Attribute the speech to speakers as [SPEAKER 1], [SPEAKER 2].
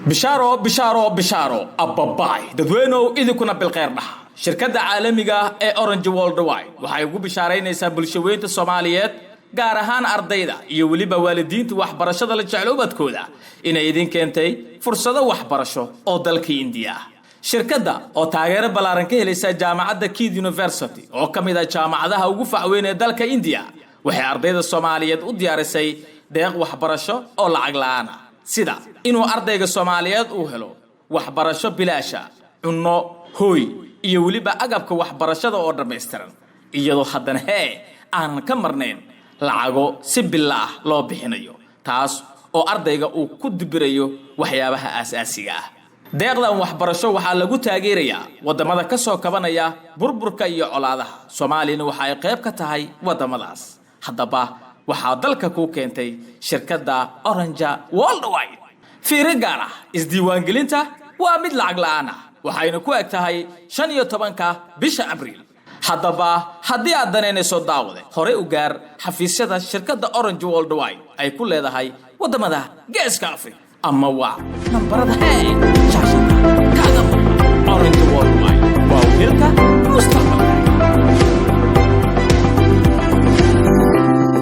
[SPEAKER 1] بشارو بشارو بشارو أباباي ددوينو إذا كنا بالخير نح شركة عالمية أورنج وورلد وايد وحيقو بشارينيسا بلشوينta Soomaaliyeed gaar ahaan ardayda iyo waliba waalidiinta waxbarashada la jecel ubadkooda inay idin keentay fursado waxbarasho oo dalka India shirkadda oo taageero balaaran ka helaysa jaamacadda Keed University oo kamid ah jaamacadaha ugu facweyn ee dalka India waxay ardayda Soomaaliyeed u diyaarisay deeq waxbarasho oo lacag la'aan ah sida inuu ardayga Soomaaliyeed uu helo waxbarasho bilaash ah cunno hooy iyo waliba agabka waxbarashada oo dhameystiran iyadoo haddana aan ka marnayn lacago si billah loo bixinayo taas oo ardayga uu ku dibirayo waxyaabaha aasaasiga ah deeqdan waxbarasho waxa lagu taageerayaa wadamada ka soo kabanaya burburka iyo colaadaha Soomaaliya waxa ay qayb ka tahay wadamadaas haddaba waxa dalka ku keentay shirkadda Orange Worldwide fiiro gaar ah isdiiwaangelinta waa mid lacag la'aan ah waxayna ku eg tahay 15ka bisha Abriil haddaba haddii aad daneynayso daawade hore u gaar xafiisyada shirkadda Orange Worldwide ay ku leedahay wadamada Geeska Afrika ama waa nambarada shaashada kaga Orange